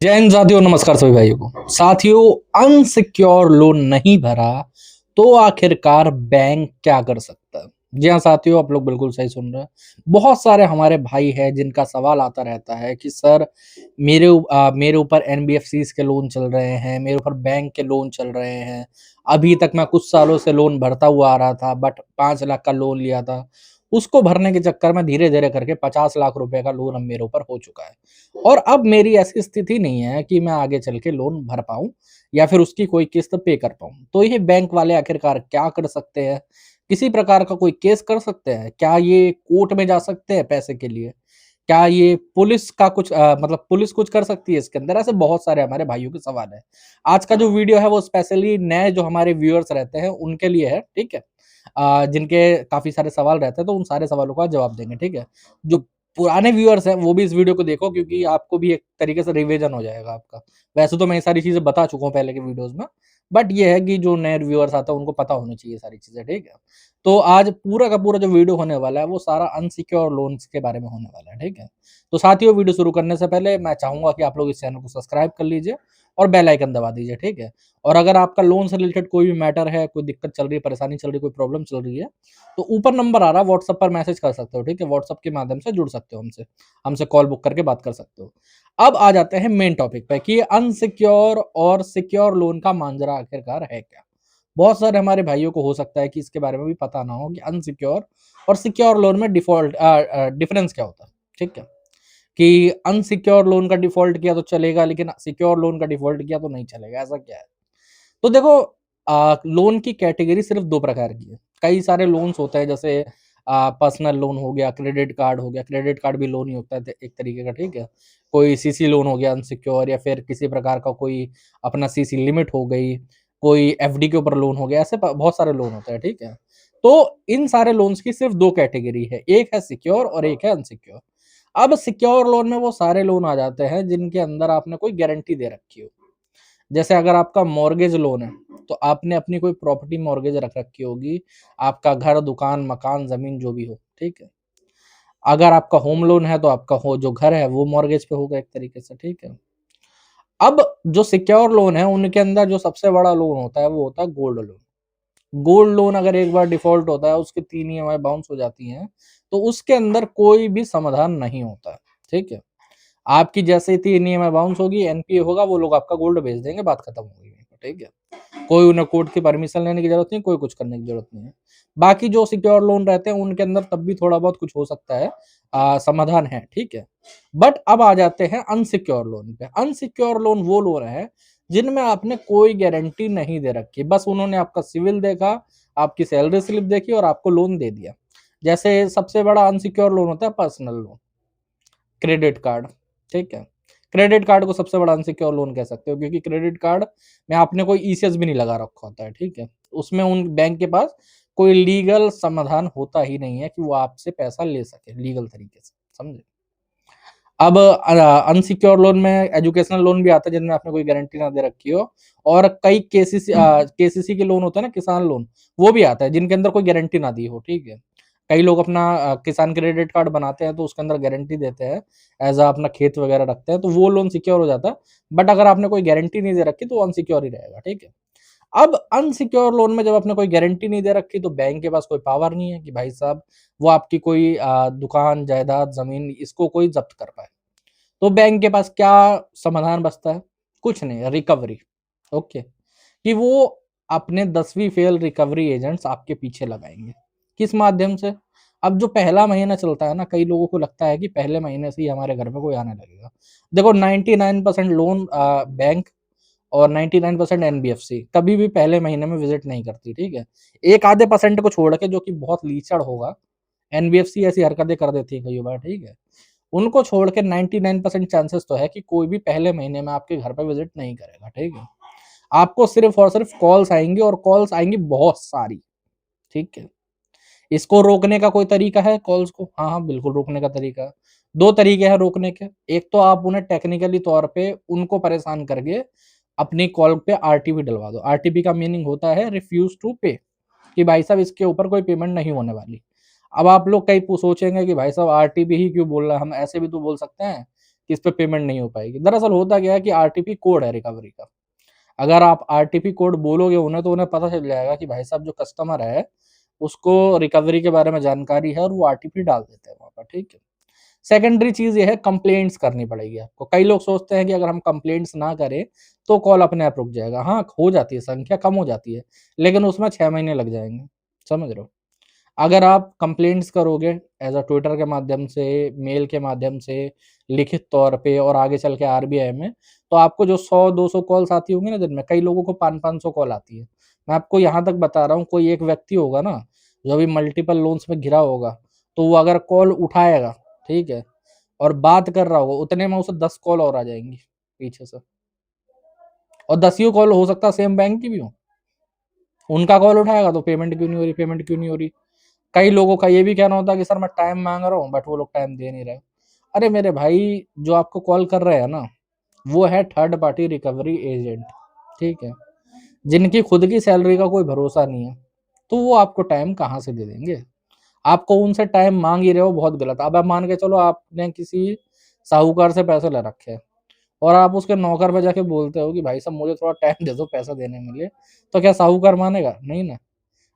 जय हिंद साथियों, नमस्कार सभी भाइयों को। साथियों, अनसिक्योर लोन नहीं भरा तो आखिरकार बैंक क्या कर सकता है? जी हाँ साथियों, आप लोग बिल्कुल सही सुन रहे हैं। बहुत सारे हमारे भाई हैं जिनका सवाल आता रहता है कि सर मेरे ऊपर एनबीएफसीज के लोन चल रहे हैं, मेरे ऊपर बैंक के लोन चल रहे हैं। अभी तक मैं कुछ सालों से लोन भरता हुआ आ रहा था, बट 5 लाख का लोन लिया था, उसको भरने के चक्कर में धीरे धीरे करके 50 लाख रुपए का लोन अब मेरे ऊपर हो चुका है। और अब मेरी ऐसी स्थिति नहीं है कि मैं आगे चल के लोन भर पाऊँ या फिर उसकी कोई किस्त पे कर पाऊँ। तो ये बैंक वाले आखिरकार क्या कर सकते हैं? किसी प्रकार का कोई केस कर सकते हैं? क्या ये कोर्ट में जा सकते हैं पैसे के लिए? क्या ये पुलिस का कुछ मतलब पुलिस कुछ कर सकती है इसके अंदर? ऐसे बहुत सारे हमारे भाइयों के सवाल हैं। आज का जो वीडियो है वो स्पेशली नए जो हमारे व्यूअर्स रहते हैं उनके लिए है, ठीक है? जिनके काफ़ी सारे सवाल रहते हैं तो उन सारे सवालों का जवाब देंगे, ठीक है? जो पुराने व्यूअर्स हैं वो भी इस वीडियो को देखो क्योंकि आपको भी एक तरीके से रिवीजन हो जाएगा आपका। वैसे तो मैं ये सारी चीज़ें बता चुका हूँ पहले के वीडियोज़ में, बट ये है कि जो नए व्यूअर्स आते हैं उनको पता होनी चाहिए सारी चीज़ें, ठीक है? तो आज पूरा का पूरा जो वीडियो होने वाला है वो सारा अनसिक्योर लोन्स के बारे में होने वाला है, ठीक है? तो साथियों, वीडियो शुरू करने से पहले मैं चाहूँगा कि आप लोग इस चैनल को सब्सक्राइब कर लीजिए और बेल आइकन दबा दीजिए, ठीक है? और अगर आपका लोन से रिलेटेड कोई भी मैटर है, कोई दिक्कत चल रही है, परेशानी चल रही है, कोई प्रॉब्लम चल रही है, तो ऊपर नंबर आ रहा है, व्हाट्सएप पर मैसेज कर सकते हो, ठीक है? व्हाट्सएप के माध्यम से जुड़ सकते हो हमसे। हमसे कॉल बुक करके बात कर सकते हो। अब आ जाते हैं मेन टॉपिक पे कि अनसिक्योर और सिक्योर लोन का मांजरा आखिरकार है क्या? बहुत सारे हमारे भाइयों को हो सकता है कि इसके बारे में भी पता ना हो कि अनसिक्योर और सिक्योर लोन में डिफरेंस क्या होता है, ठीक है? कि अनसिक्योर लोन का डिफ़ॉल्ट किया तो चलेगा, लेकिन सिक्योर लोन का डिफ़ॉल्ट किया तो नहीं चलेगा, ऐसा क्या है? तो देखो, लोन की कैटेगरी सिर्फ़ 2 प्रकार की है। कई सारे लोन्स होते हैं, जैसे पर्सनल लोन हो गया, क्रेडिट कार्ड हो गया, क्रेडिट कार्ड भी लोन ही होता है एक तरीके का, ठीक है? कोई सीसी लोन हो गया अनसिक्योर, या फिर किसी प्रकार का कोई अपना सीसी लिमिट हो गई, कोई एफडी के ऊपर लोन हो गया, ऐसे बहुत सारे लोन होते हैं, ठीक है? तो इन सारे लोन्स की सिर्फ़ 2 कैटेगरी है, एक है सिक्योर और एक है अनसिक्योर। अब सिक्योर लोन में वो सारे लोन आ जाते हैं जिनके अंदर आपने कोई गारंटी दे रखी हो। जैसे अगर आपका मॉर्गेज लोन है, तो आपने अपनी कोई प्रॉपर्टी मॉर्गेज रख रखी होगी, आपका घर, दुकान, मकान, ज़मीन जो भी हो, ठीक है? अगर आपका होम लोन है तो आपका हो जो घर है वो मॉर्गेज पे होगा एक तरीके से, ठीक है? अब जो सिक्योर लोन है उनके अंदर जो सबसे बड़ा लोन होता है वो होता है गोल्ड लोन। गोल्ड लोन अगर एक बार डिफ़ॉल्ट होता है, उसकी 3 ईएमआई बाउंस हो जाती हैं, तो उसके अंदर कोई भी समाधान नहीं होता है, ठीक है? आपकी जैसे ही 3 ईएमआई बाउंस होगी, एनपीए होगा, वो लोग आपका गोल्ड बेच देंगे, बात खत्म हो गई, ठीक है? कोई उन्हें कोर्ट की परमिशन लेने की ज़रूरत नहीं, कोई कुछ करने की ज़रूरत नहीं है। बाकी जो सिक्योर लोन रहते हैं, उनके अंदर तब भी थोड़ा बहुत कुछ हो सकता है, समाधान है, ठीक है? बट अब आ जाते हैं अनसिक्योर लोन पे। अनसिक्योर लोन वो लोन है, जिनमें आपने कोई गारंटी नहीं दे रखी, बस उन्होंने आपका सिविल देखा, आपकी सैलरी स्लिप देखी और आपको लोन दे दिया। जैसे सबसे बड़ा अनसिक्योर लोन होता है पर्सनल लोन, क्रेडिट कार्ड, ठीक है? क्रेडिट कार्ड को सबसे बड़ा अनसिक्योर लोन कह सकते हो क्योंकि क्रेडिट कार्ड में आपने कोई ईसीएस भी नहीं लगा रखा होता है, ठीक है? उसमें उन बैंक के पास कोई लीगल समाधान होता ही नहीं है कि वो आपसे पैसा ले सके लीगल तरीके से, समझे? अब अनसिक्योर लोन में एजुकेशनल लोन भी आता है जिनमें आपने कोई गारंटी ना दे रखी हो, और कई केसीसी के लोन होते हैं ना, किसान लोन, वो भी आता है जिनके अंदर कोई गारंटी ना दी हो, ठीक है? कई लोग अपना किसान क्रेडिट कार्ड बनाते हैं तो उसके अंदर गारंटी देते हैं, एज़ अपना खेत वगैरह रखते हैं, तो वो लोन सिक्योर हो जाता है। बट अगर आपने कोई गारंटी नहीं दे रखी तो वो अनसिक्योर ही रहेगा, ठीक है? अब अनसिक्योर लोन में जब आपने कोई गारंटी नहीं दे रखी तो बैंक के पास कोई पावर नहीं है कि भाई साहब वो आपकी कोई दुकान, जायदाद, ज़मीन इसको कोई ज़ब्त कर पाए। तो बैंक के पास क्या समाधान बचता है? कुछ नहीं, रिकवरी, ओके। कि वो अपने 10वीं फेल रिकवरी एजेंट्स आपके पीछे लगाएँगे। किस माध्यम से? अब जो पहला महीना चलता है ना, कई लोगों को लगता है कि पहले महीने से ही हमारे घर पे कोई आने लगेगा। देखो, 99% लोन बैंक और 99% एनबीएफसी कभी भी पहले महीने में विज़िट नहीं करती, ठीक है? एक आधे परसेंट को छोड़ के जो कि बहुत लीचड़ होगा, एनबीएफसी ऐसी हरकतें कर देती है कई बार, ठीक है? उनको छोड़ के 99% चांसेस तो है कि कोई भी पहले महीने में आपके घर पे विज़िट नहीं करेगा, ठीक है? आपको सिर्फ़ और सिर्फ़ कॉल्स आएँगी और कॉल्स आएँगी बहुत सारी, ठीक है? इसको रोकने का कोई तरीका है कॉल्स को? हाँ, हाँ, बिल्कुल रोकने का तरीका है। 2 तरीके हैं रोकने के। एक तो आप उन्हें टेक्निकली तौर पे उनको परेशान करके अपनी कॉल पे आरटीपी डलवा दो। आरटीपी का मीनिंग होता है रिफ्यूज़ टू पे, कि भाई साहब इसके ऊपर कोई पेमेंट नहीं होने वाली। अब आप लोग कहीं सोचेंगे कि भाई साहब आरटीपी ही क्यों बोल रहा है? हम ऐसे भी तो बोल सकते हैं कि इस पे पेमेंट नहीं हो पाएगी। दरअसल होता क्या है कि आरटीपी कोड है रिकवरी का। अगर आप आरटीपी कोड बोलोगे उन्हें तो उन्हें पता चल जाएगा कि भाई साहब जो कस्टमर है उसको रिकवरी के बारे में जानकारी है और वो आरटीपी डाल देते हैं वहाँ पर, ठीक है। सेकेंडरी चीज ये है, कंप्लेंट्स करनी पड़ेगी आपको। कई लोग सोचते हैं कि अगर हम कंप्लेंट्स ना करें तो कॉल अपने आप रुक जाएगा। हाँ, हो जाती है, संख्या कम हो जाती है, लेकिन उसमें 6 महीने लग जाएंगे, समझ रहे हो। अगर आप कंप्लेंट्स करोगे एज अ ट्विटर के माध्यम से, मेल के माध्यम से, लिखित तौर पे और आगे चल के आरबीआई में, तो आपको जो 100-200 कॉल्स आती होंगी ना दिन में, कई लोगों को 500-500 कॉल आती है। मैं आपको यहाँ तक बता रहा हूँ, कोई एक व्यक्ति होगा ना जो अभी मल्टीपल लोन्स में घिरा होगा, तो वो अगर कॉल उठाएगा, ठीक है, और बात कर रहा होगा, उतने में उसे 10 कॉल और आ जाएंगी पीछे से, और 10 कॉल हो सकता है सेम बैंक की भी हो। उनका कॉल उठाएगा तो पेमेंट क्यों नहीं हो रही, पेमेंट क्यों नहीं हो रही। कई लोगों का ये भी कहना होता है कि सर मैं टाइम मांग रहा हूँ, बट वो लोग टाइम दे नहीं रहे। अरे मेरे भाई, जो आपको कॉल कर रहे हैं ना, वो है थर्ड पार्टी रिकवरी एजेंट, ठीक है, जिनकी खुद की सैलरी का कोई भरोसा नहीं है, तो वो आपको टाइम कहाँ से दे देंगे। आपको उनसे टाइम मांग ही रहे हो, बहुत गलत। अब आप मान के चलो आपने किसी साहूकार से पैसे ले रखे हैं और आप उसके नौकर पे जाके बोलते हो कि भाई साहब मुझे थोड़ा टाइम दे दो पैसा देने में लिए, तो क्या साहूकार मानेगा? नहीं ना।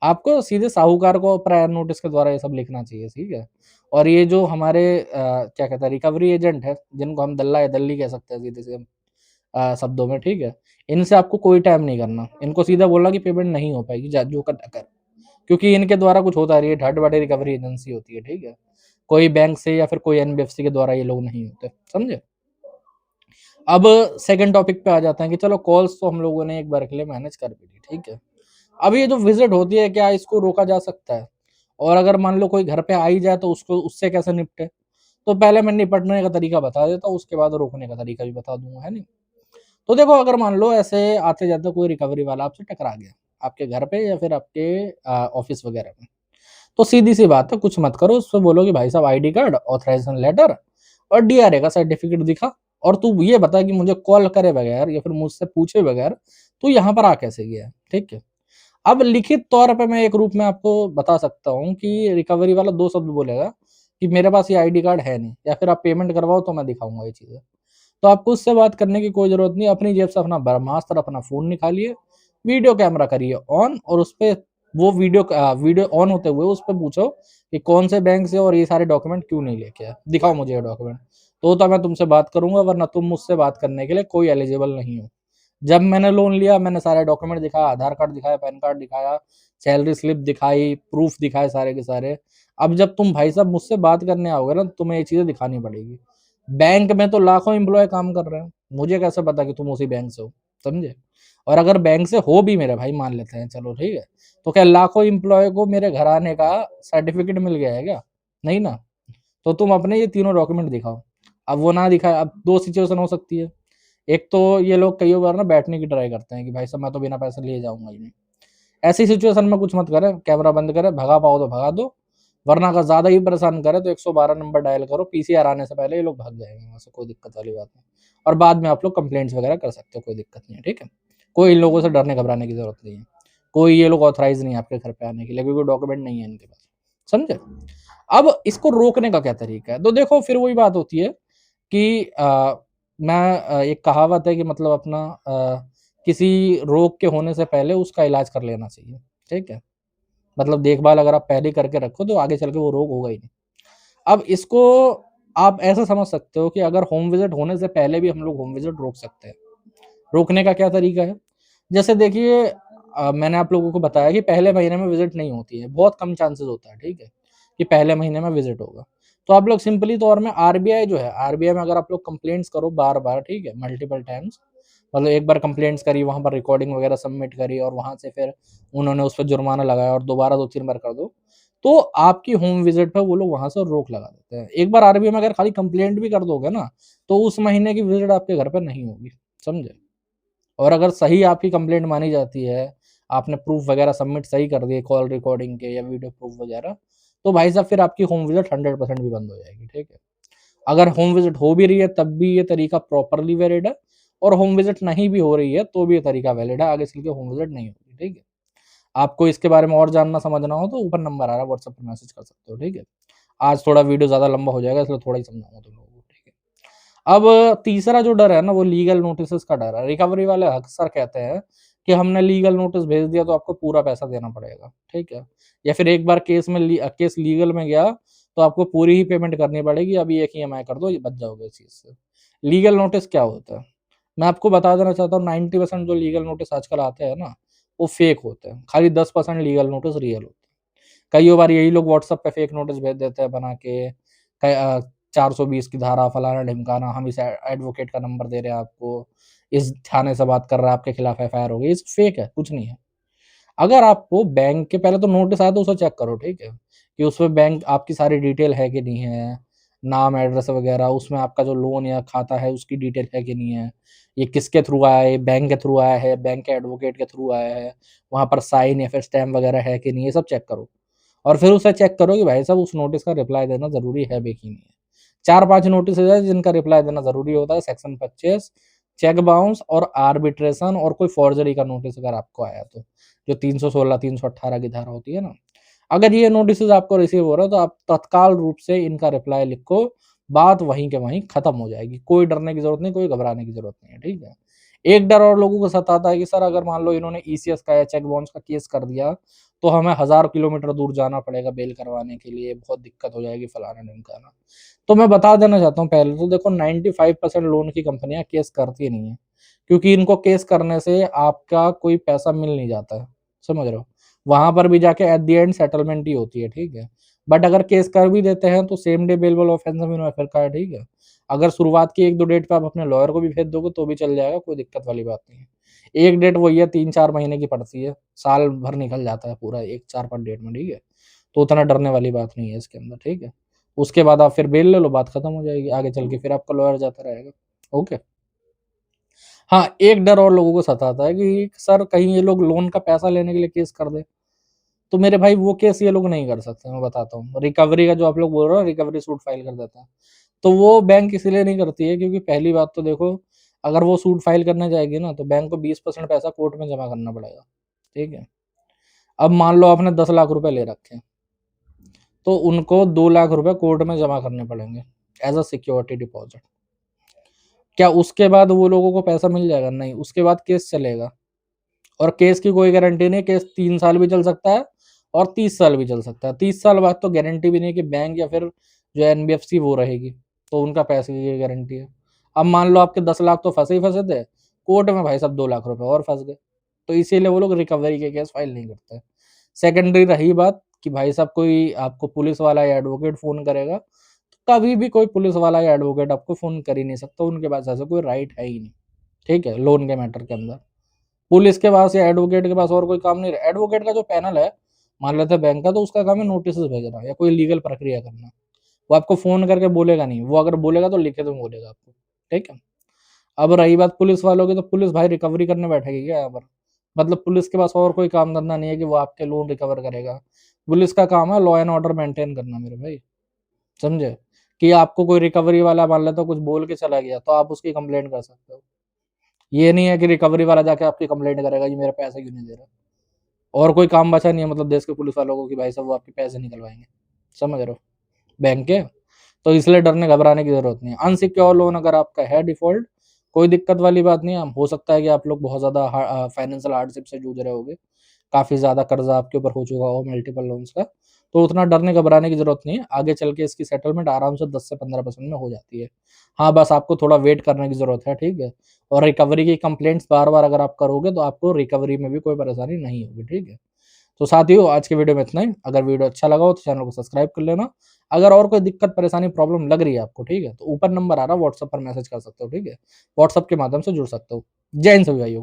आपको सीधे साहूकार को प्रायर नोटिस के द्वारा ये सब लिखना चाहिए, ठीक है। और ये जो हमारे क्या कहते हैं रिकवरी एजेंट है, जिनको हम दल्ला या दल्ली कह सकते हैं सीधे से शब्दों में, ठीक है, इनसे आपको कोई टाइम नहीं करना। इनको सीधा बोलना कि पेमेंट नहीं हो पाएगी, जो करना कर, क्योंकि इनके द्वारा कुछ होता नहीं है, थर्ड पार्टी रिकवरी एजेंसी होती है, ठीक है। कोई बैंक से या फिर कोई एनबीएफसी के द्वारा ये लोग नहीं होते, समझे। अब सेकंड टॉपिक पे आ जाते हैं कि चलो कॉल्स तो हम लोगों ने एक बार के लिए मैनेज कर भी ली, ठीक है। अब ये जो विजिट होती है, क्या इसको रोका जा सकता है? और अगर मान लो कोई घर पे आ ही जाए तो उसको उससे कैसे निपटे? तो पहले मैं निपटने का तरीका बता देता हूँ, उसके बाद रोकने का तरीका भी बता दूंगा, है नहीं। तो देखो, अगर मान लो ऐसे आते जाते कोई रिकवरी वाला आपसे टकरा गया आपके घर पे या फिर आपके ऑफिस वगैरह में, तो सीधी सी बात है, कुछ मत करो, उससे बोलो कि भाई साहब आईडी कार्ड, ऑथराइजेशन लेटर और डीआरए का सर्टिफिकेट दिखा, और तू ये बता कि मुझे कॉल करे बगैर या फिर मुझसे पूछे बगैर तू यहाँ पर आ कैसे गया, ठीक है। अब लिखित तौर पे मैं एक रूप में आपको बता सकता हूँ कि रिकवरी वाला 2 शब्द बोलेगा कि मेरे पास ये आईडी कार्ड है नहीं, या फिर आप पेमेंट करवाओ तो मैं दिखाऊंगा ये चीज़ें। तो आपको उससे बात करने की कोई ज़रूरत नहीं, अपनी जेब से अपना ब्रह्मास्त्र, अपना फ़ोन निकालिए, वीडियो कैमरा करिए ऑन, और उसपे वो वीडियो ऑन होते हुए उस पे पूछो कि कौन से बैंक से और ये सारे डॉक्यूमेंट क्यों नहीं लेके आए, दिखाओ मुझे ये डॉक्यूमेंट। तो मैं तुमसे बात करूँगा, वरना तुम मुझसे बात करने के लिए कोई एलिजिबल नहीं हो। जब मैंने लोन लिया, मैंने सारे डॉक्यूमेंट दिखाया, आधार कार्ड दिखाया, पैन कार्ड दिखाया, सैलरी स्लिप दिखाई, प्रूफ दिखाए सारे के सारे। अब जब तुम भाई साहब मुझसे बात करने आओगे ना, तुम्हें ये चीज़ें दिखानी पड़ेगी। बैंक में तो लाखों एम्प्लॉय काम कर रहे हैं, मुझे कैसे पता कि तुम उसी बैंक से हो, समझे। और अगर बैंक से हो भी मेरे भाई, मान लेते हैं, चलो ठीक है, तो क्या लाखों एम्प्लॉय को मेरे घर आने का सर्टिफिकेट मिल गया है क्या? नहीं ना। तो तुम अपने ये तीनों डॉक्यूमेंट दिखाओ। अब वो ना दिखाए, अब 2 सिचुएशन हो सकती है। एक तो ये लोग कई बार ना बैठने की ट्राई करते हैं कि भाई साहब मैं तो बिना पैसे लिए जाऊंगा ही नहीं। ऐसी सिचुएशन में कुछ मत करें, कैमरा बंद करें, भगा पाओ तो भगा दो, वरना अगर ज्यादा ही परेशान करे तो 112 नंबर डायल करो, पीसीआर आने से पहले ये लोग भाग जाएंगे वहां से, कोई दिक्कत वाली बात नहीं। और बाद में आप लोग कंप्लेंट्स वगैरह कर सकते हो, कोई दिक्कत नहीं है, ठीक है। कोई इन लोगों से डरने घबराने की जरूरत नहीं है। कोई ये लोग ऑथराइज नहीं है आपके घर पे आने के लिए, क्योंकि डॉक्यूमेंट नहीं है इनके पास, समझे। अब इसको रोकने का क्या तरीका है? तो देखो, फिर वही बात होती है कि एक कहावत है कि मतलब अपना किसी रोग के होने से पहले उसका इलाज कर लेना चाहिए, ठीक है। मतलब देखभाल अगर आप पहले करके रखो तो आगे चल के वो रोग होगा ही नहीं। अब इसको आप ऐसा समझ सकते हो कि अगर होम विजिट होने से पहले भी हम लोग होम विजिट रोक सकते हैं। रोकने का क्या तरीका है? जैसे देखिए, मैंने आप लोगों को बताया कि पहले महीने में विजिट नहीं होती है, बहुत कम चांसेस होता है, ठीक है, कि पहले महीने में विजिट होगा। तो आप लोग सिंपली तौर में आरबीआई जो है, आरबीआई में अगर आप लोग कंप्लेंट्स करो बार बार, ठीक है, मल्टीपल टाइम्स, मतलब एक बार कंप्लेंट्स करी, वहां पर रिकॉर्डिंग वगैरह सबमिट करी, और वहां से फिर उन्होंने उस पर जुर्माना लगाया, और दोबारा 2-3 बार कर दो, तो आपकी होम विजिट पे वो लोग वहां से रोक लगा देते हैं। एक बार आरबीआई में अगर खाली कंप्लेंट भी कर दोगे ना, तो उस महीने की विजिट आपके घर पे नहीं होगी, समझे। और अगर सही आपकी कंप्लेंट मानी जाती है, आपने प्रूफ वगैरह सबमिट सही कर दिए, कॉल रिकॉर्डिंग के या वीडियो प्रूफ वगैरह, तो भाई साहब फिर आपकी होम विजिट 100% भी बंद हो जाएगी, ठीक है। अगर होम विजिट हो भी रही है तब भी ये तरीका प्रॉपरली वैलिड है, और होम विजिट नहीं भी हो रही है तो भी ये तरीका वैलिड है, आगे चल के होम विजिट नहीं होगी, ठीक है। आपको इसके बारे में और जानना समझना हो तो ऊपर नंबर आ रहा है, व्हाट्सएप पर मैसेज कर सकते हो, ठीक है। आज थोड़ा वीडियो ज़्यादा लंबा हो जाएगा, इसलिए थोड़ा ही समझाऊंगा तुम लोगों को, ठीक है। अब तीसरा जो डर है ना वो लीगल नोटिसेस का डर है। रिकवरी वाले अक्सर कहते हैं कि हमने लीगल नोटिस भेज दिया तो आपको पूरा पैसा देना पड़ेगा, ठीक है? या फिर एक बार केस लीगल में गया तो आपको पूरी ही पेमेंट करनी पड़ेगी, अभी एक ईएमआई कर दो, ये बच जाओगे इस चीज़ से। लीगल नोटिस क्या होता है? मैं आपको बता देना चाहता हूँ 90% जो लीगल नोटिस आजकल आते हैं ना, वो फेक होते हैं। खाली 10% लीगल नोटिस रियल होते हैं। कइयों बार यही लोग व्हाट्सएप पे फेक नोटिस भेज देते हैं बना के, 420 की धारा फलाना-ढिमकाना, हम इस एडवोकेट का नंबर दे रहे हैं आपको, इस थाने से बात कर रहा है, आपके खिलाफ एफआईआर हो गई। ये सब फेक है, कुछ नहीं है। अगर आपको बैंक के पहले तो नोटिस आया तो उसे चेक करो, ठीक है? कि उसमें बैंक आपकी सारी डिटेल है कि नहीं है, नाम, एड्रेस वगैरह, उसमें आपका जो लोन या खाता है उसकी डिटेल है कि नहीं है, ये किसके थ्रू आया है, बैंक के थ्रू आया है, बैंक के एडवोकेट के थ्रू आया है, वहाँ पर साइन या फिर स्टैम्प वगैरह है कि नहीं, ये सब चेक करो। और फिर उसे चेक करो कि भाई साहब उस नोटिस का रिप्लाई देना ज़रूरी है भी कि नहीं है। 4-5 नोटिसेज़ है जिनका रिप्लाई देना ज़रूरी होता है, सेक्शन 25, चेक बाउंस और आर्बिट्रेशन और कोई फ़ॉर्जरी का नोटिस अगर आपको आया तो, जो 316, 318 की धारा होती है ना। अगर ये नोटिसेज़ आपको रिसीव हो रहा है तो आप तत्काल रूप से इनका रिप्लाई लिखो, बात वहीं के वहीं खत्म हो जाएगी। कोई डरने की ज़रूरत नहीं, कोई घबराने की ज़रूरत नहीं है, ठीक है? एक डर और लोगों को सताता है कि सर अगर मान लो इन्होंने ईसीएस का या चेक बाउंस का केस कर दिया, तो हमें 1000 किलोमीटर दूर जाना पड़ेगा बेल करवाने के लिए, बहुत दिक्कत हो जाएगी फलाना-ढिमकाना। तो मैं बता देना चाहता हूँ पहले तो देखो 95% लोन की कंपनियाँ केस करती नहीं है, क्योंकि इनको केस करने से आपका कोई पैसा मिल नहीं जाता है, समझ रहे हो? वहाँ पर भी जाके एट द एंड सेटलमेंट ही होती है, ठीक है? बट अगर केस कर भी देते हैं तो सेम डे बेलेबल ऑफेंस में रेफर का है, ठीक है? अगर शुरुआत की 1-2 डेट पे आप अपने लॉयर को भी भेज दोगे तो भी चल जाएगा, कोई दिक्कत वाली बात नहीं है। एक डेट वही है 3-4 महीने की पड़ती है, साल भर निकल जाता है पूरा एक 4-5 डेट में, ठीक है? तो उतना डरने वाली बात नहीं है इसके अंदर, ठीक है? उसके बाद आप फिर बेल ले लो, बात खत्म हो जाएगी, आगे चल के फिर आपका लॉयर जाता रहेगा, ओके? हाँ, एक डर और लोगों को सताता है कि सर कहीं ये लोग लोन का पैसा लेने के लिए केस कर दें, तो मेरे भाई वो केस ये लोग नहीं कर सकते, मैं बताता हूँ। रिकवरी का जो आप लोग बोल रहे हो, रिकवरी सूट फाइल कर देता है, तो वो बैंक इसीलिए नहीं करती है क्योंकि पहली बात तो देखो, अगर वो सूट फाइल करने जाएगी ना, तो बैंक को 20% पैसा कोर्ट में जमा करना पड़ेगा, ठीक है? अब मान लो आपने 10 लाख रुपए ले रखे हैं, तो उनको 2 लाख रुपए कोर्ट में जमा करने पड़ेंगे एज़ अ सिक्योरिटी डिपॉज़िट। क्या उसके बाद वो लोगों को पैसा मिल जाएगा? नहीं, उसके बाद केस चलेगा और केस की कोई गारंटी नहीं, केस 3 साल भी चल सकता है और 30 साल भी चल सकता है। 30 साल बाद तो गारंटी भी नहीं है कि बैंक या फिर जो एनबीएफसी वो रहेगी, तो उनका पैसे की गारंटी है। अब मान लो आपके 10 लाख तो फँसे ही फँसे थे, कोर्ट में भाई साहब 2 लाख रुपए और फँस गए, तो इसीलिए वो लोग रिकवरी के केस फाइल नहीं करते। सेकेंडरी रही बात कि भाई साहब कोई आपको पुलिस वाला या एडवोकेट फ़ोन करेगा, तो कभी भी कोई पुलिस वाला या एडवोकेट आपको फ़ोन कर ही नहीं सकता, उनके पास ऐसा कोई राइट है ही नहीं, ठीक है? लोन के मैटर के अंदर। पुलिस के पास या एडवोकेट के पास और कोई काम नहीं रहा। एडवोकेट का जो पैनल है, मान लेते हैं बैंक का, तो उसका काम है नोटिसेस भेजना या कोई लीगल प्रक्रिया करना। वो आपको फ़ोन करके बोलेगा नहीं, वो अगर बोलेगा तो लिखित में बोलेगा आपको, ठीक है? अब रही बात पुलिस वालों की, तो पुलिस भाई रिकवरी करने बैठेगी क्या यहाँ पर? मतलब पुलिस के पास और कोई काम धंधा नहीं है कि वो आपके लोन रिकवर करेगा। पुलिस का काम है लॉ एंड ऑर्डर मेंटेन करना मेरे भाई, समझे? कि आपको कोई रिकवरी वाला मान लेते हो कुछ बोल के चला गया, तो आप उसकी कंप्लेंट कर सकते हो। ये नहीं है कि रिकवरी वाला जाके आपकी कंप्लेंट करेगा कि मेरा पैसा क्यों नहीं दे रहा। और कोई काम बचा नहीं है मतलब देश के पुलिस वालों को कि भाई साहब वो आपके पैसे निकलवाएँगे, समझ रहे हो? बैंक के, तो इसलिए डरने घबराने की ज़रूरत नहीं है। अनसिक्योर लोन अगर आपका है डिफ़ॉल्ट, कोई दिक्कत वाली बात नहीं है। हो सकता है कि आप लोग बहुत ज़्यादा फाइनेंशियल हार्डशिप से जूझ रहे होगे, काफ़ी ज़्यादा कर्ज़ा आपके ऊपर हो चुका हो मल्टीपल लोन्स का, तो उतना डरने घबराने की ज़रूरत नहीं है। आगे चल के इसकी सेटलमेंट आराम से 10 से 15% में हो जाती है। हाँ, बस आपको थोड़ा वेट करने की ज़रूरत है, ठीक है? और रिकवरी की कंप्लेंट्स बार-बार अगर आप करोगे तो आपको रिकवरी में भी कोई परेशानी नहीं होगी, ठीक है? तो साथियों आज के वीडियो में इतना ही। अगर वीडियो अच्छा लगा हो तो चैनल को सब्सक्राइब कर लेना। अगर और कोई दिक्कत, परेशानी, प्रॉब्लम लग रही है आपको, ठीक है? तो ऊपर नंबर आ रहा है, व्हाट्सएप पर मैसेज कर सकते हो, ठीक है? व्हाट्सएप के माध्यम से जुड़ सकते हो। जय हिंद सभी भाइयों।